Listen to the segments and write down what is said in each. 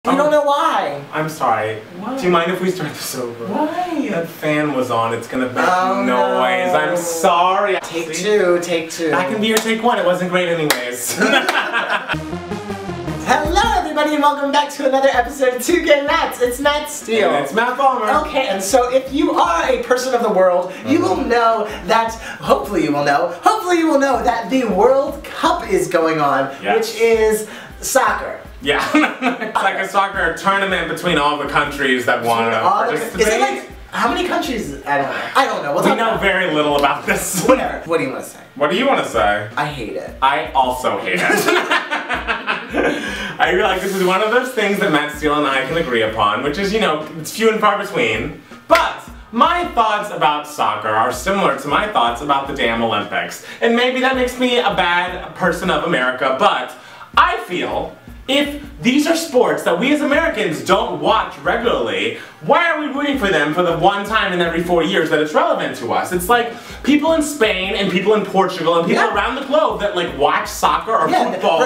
You don't know why. I'm sorry. What? Do you mind if we start this over? Why? That fan was on. It's gonna make noise. No. I'm sorry. Take two. That can be your take one. It wasn't great anyways. Hello everybody and welcome back to another episode of Two Gay Mats. It's Matt Steele. And it's Matt Palmer. Okay, and so if you are a person of the world, you will know that, hopefully you will know that the World Cup is going on, which is soccer. Yeah, it's like a soccer tournament between all the countries that want to participate. Is it like, how many countries? I don't know. I don't know. We know very little about this. Whatever. What do you want to say? What do you want to say? I hate it. I also hate it. I feel like this is one of those things that Matt Steele and I can agree upon, which is, you know, it's few and far between. But my thoughts about soccer are similar to my thoughts about the damn Olympics. And maybe that makes me a bad person of America, but I feel if these are sports that we as Americans don't watch regularly, why are we rooting for them for the one time in every 4 years that it's relevant to us? It's like people in Spain and people in Portugal and people around the globe that like watch soccer or football.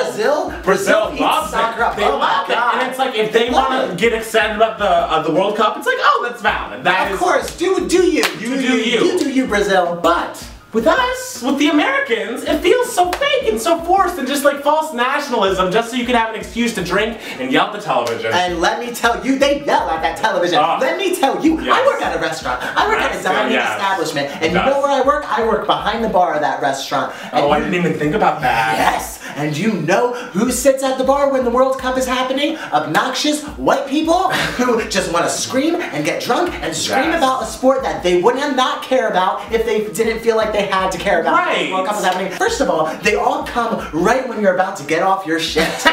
Brazil loves soccer. They love it. And it's like if they want to get excited about the World Cup, it's like, oh, that's valid. Of course, do you. You do you, Brazil. But with us, with the Americans, it feels so fake and so forced and just like false nationalism just so you can have an excuse to drink and yell at the television. And let me tell you, they yell at that television. Let me tell you, I work at a restaurant. I work at a dining establishment. And you know where I work? I work behind the bar of that restaurant. And I didn't even think about that. Yes. And you know who sits at the bar when the World Cup is happening? Obnoxious white people who just want to scream and get drunk and scream about a sport that they would not care about if they didn't feel like they had to care about when the World Cup is happening. First of all, they all come right when you're about to get off your shift.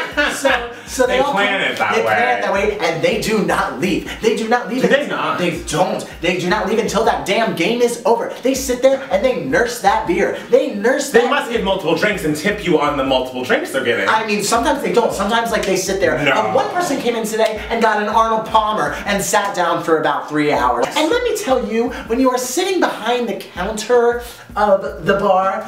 So they all plan it that way. They plan it that way, and they do not leave. They do not leave. Do they not? They don't. They do not leave until that damn game is over. They sit there and they nurse that beer. They nurse that. They must get multiple drinks and tip you on the multiple drinks they're getting. I mean, sometimes they don't. Sometimes, like, they sit there. No. One person came in today and got an Arnold Palmer and sat down for about 3 hours. And let me tell you, when you are sitting behind the counter of the bar,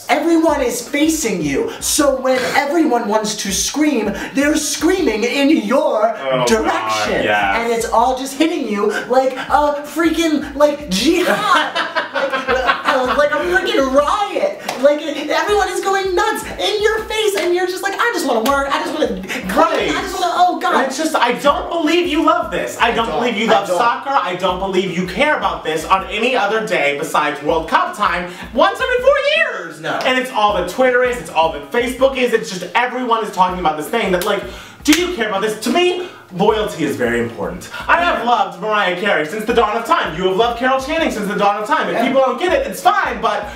everyone is facing you. So when everyone wants to scream, they're screaming in your direction. And it's all just hitting you like a freaking, like, jihad. like a freaking riot. Like, everyone is going nuts in your face, and you're just like, I just want to work, I just want to clean, I just want to, oh God. And it's just, I don't believe you love this. I don't believe you love soccer. I don't believe you care about this on any other day besides World Cup time once every 4 years. No. And it's all that Twitter is, it's all that Facebook is, it's just everyone is talking about this thing that like, do you care about this? To me, loyalty is very important. I have loved Mariah Carey since the dawn of time. You have loved Carol Channing since the dawn of time. If people don't get it, it's fine, but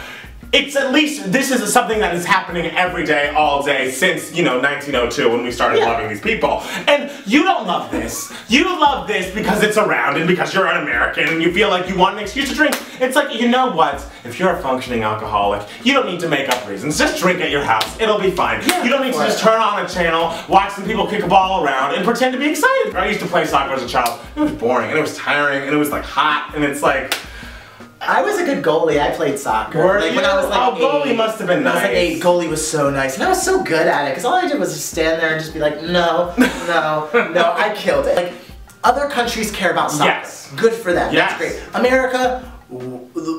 it's at least, this is something that is happening every day, all day, since, you know, 1902 when we started loving these people. And you don't love this. You love this because it's around and because you're an American and you feel like you want an excuse to drink. It's like, you know what? If you're a functioning alcoholic, you don't need to make up reasons. Just drink at your house. It'll be fine. You don't need to just turn on a channel, watch some people kick a ball around, and pretend to be excited. I used to play soccer as a child. It was boring, and it was tiring, and it was like hot, and it's like, I was a good goalie. I played soccer. When I was like 8, goalie must have been nice. When I was like 8, goalie was so nice. And I was so good at it, because all I did was just stand there and just be like, no, no, no, I killed it. Like, other countries care about soccer. Good for them. That's great. America,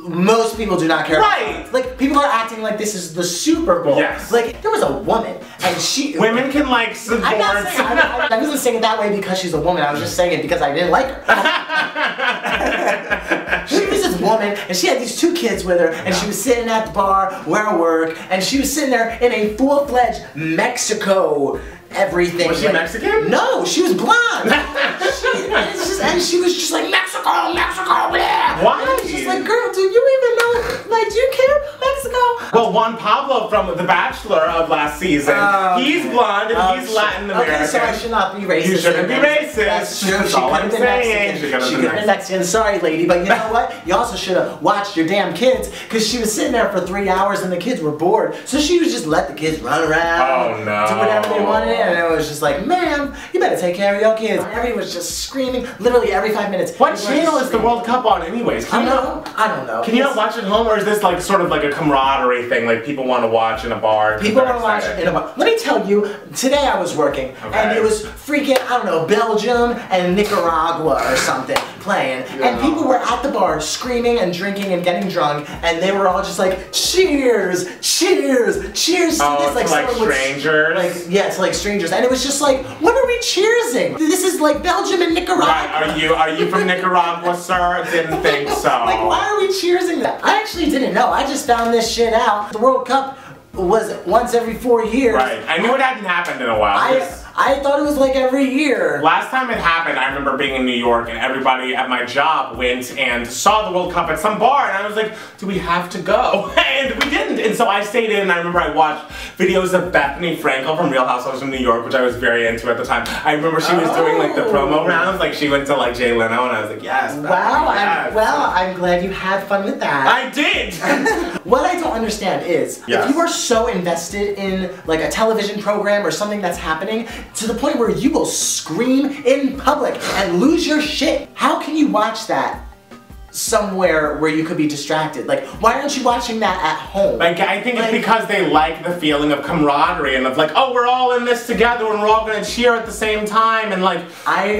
most people do not care about soccer. Like, people are acting like this is the Super Bowl. Like, there was a woman, and she... Women can like support... I wasn't saying it that way because she's a woman. I was just saying it because I didn't like her. She was this woman, and she had these 2 kids with her, and she was sitting at the bar where I work, and she was sitting there in a full-fledged Mexico everything. Was she Mexican? No, she was blonde. And she was just like, Mexico, Mexico, blah. Why? And she's like, girl, do you even know, like, do you care about Mexico? Well, Juan Pablo from The Bachelor of last season, he's blonde and he's Latin American. Okay, so I should not be racist. You shouldn't be racist. That's true. That's all I'm saying. She could have been Mexican. Sorry, lady, but you know what? You also should have watched your damn kids, because she was sitting there for 3 hours and the kids were bored. So she was just let the kids run around, do whatever they wanted, and it was just like, ma'am, you better take care of your kids. Everyone was just screaming, literally every 5 minutes. What channel is the World Cup on anyways? I don't know. Can you not watch at home, or is this like sort of like a camaraderie thing thing like people want to watch in a bar. People want to watch in a bar. Let me tell you, today I was working, and it was freaking, I don't know, Belgium and Nicaragua or something playing, and people were at the bar screaming and drinking and getting drunk, and they were all just like, cheers, cheers, cheers to this. Like strangers? To like strangers, and it was just like, what are we cheersing? This is like Belgium and Nicaragua. Right, are you from Nicaragua, sir? Didn't think so. Like, why are we cheersing that? I actually didn't know. I just found this shit out. The World Cup was once every 4 years. Right. I knew it hadn't happened in a while. I thought it was like every year. Last time it happened, I remember being in New York and everybody at my job went and saw the World Cup at some bar, and I was like, do we have to go? And we didn't. And so I stayed in, and I remember I watched videos of Bethany Frankel from Real Housewives of New York, which I was very into at the time. I remember she was doing like the promo rounds, like she went to like Jay Leno, and I was like, yes, Bethany, wow, I'm glad you had fun with that. I did! What I don't understand is, if you are so invested in like a television program or something that's happening, to the point where you will scream in public and lose your shit, how can you watch that somewhere where you could be distracted? Like, why aren't you watching that at home? Like, I think it's because they like the feeling of camaraderie and of like, oh, we're all in this together and we're all gonna cheer at the same time and like,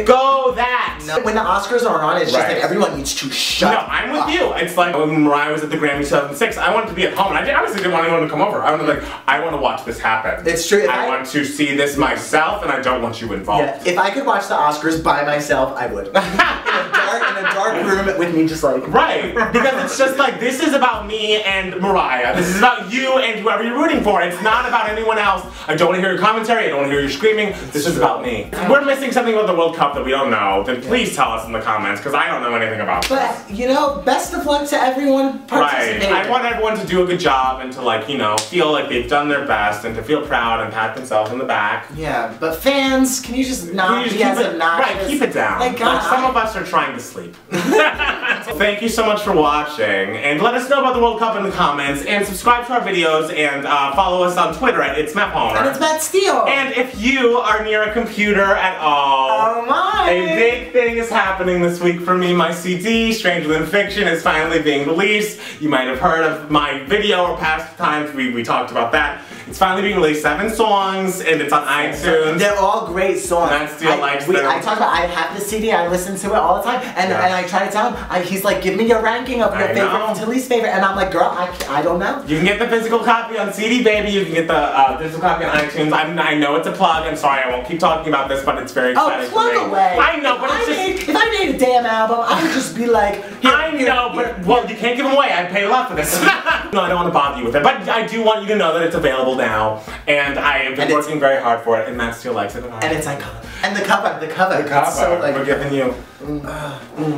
go that! No, when the Oscars are on, it's just like everyone needs to shut up. No, I'm with you. It's like when Mariah was at the Grammy 2006, I wanted to be at home, and I honestly didn't want anyone to come over. I was like, I want to watch this happen. It's true. I want to see this myself, and I don't want you involved. Yeah, if I could watch the Oscars by myself, I would. in a dark room with me just like... Right, because it's just like, this is about me and Mariah. This is about you and whoever you're rooting for. It's not about anyone else. I don't want to hear your commentary. I don't want to hear you screaming. This is about me. If we're missing something about the World Cup that we don't know, then please tell us in the comments, because I don't know anything about that. But, you know, best of luck to everyone participating. Right. I want everyone to do a good job and to, like, you know, feel like they've done their best and to feel proud and pat themselves on the back. Yeah, but fans, can you just not be as obnoxious? Right, keep it down. Like, God, some of us are trying to sleep. Thank you so much for watching, and let us know about the World Cup in the comments, and subscribe to our videos, and follow us on Twitter at It's Matt Palmer. And it's Matt Steele. And if you are near a computer at all, oh my! A big thing is happening this week for me. My CD, Stranger Than Fiction, is finally being released. You might have heard of my video or past times we talked about that. It's finally being released, 7 songs, and it's on iTunes. They're all great songs. Matt Steele likes them. I talked about, I have the CD, I listen to it all the time, and I try to tell him, he's like, give me your ranking of your favorite to least favorite, and I'm like, girl, I don't know. You can get the physical copy on CD Baby, you can get the digital copy on iTunes. I know it's a plug, I'm sorry, I won't keep talking about this, but it's very exciting for me. Plug away. I know, but it's just... If I made a damn album, I would just be like, I know, but, well, you can't give them away, I pay a lot for this. No, I don't want to bother you with it, but I do want you to know that it's available now, and I have been working very hard for it, and Matt Steele likes it. And it's iconic. And the cover. So, like, we're giving you...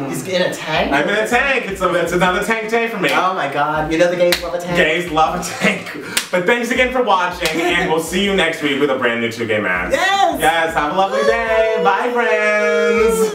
He's in a tank? I'm in a tank. It's another tank day for me. Oh my god. You know the gays love a tank? Gays love a tank. But thanks again for watching, and we'll see you next week with a brand new 2 Gay Mads. Yes! Yes, have a lovely day. Bye, friends.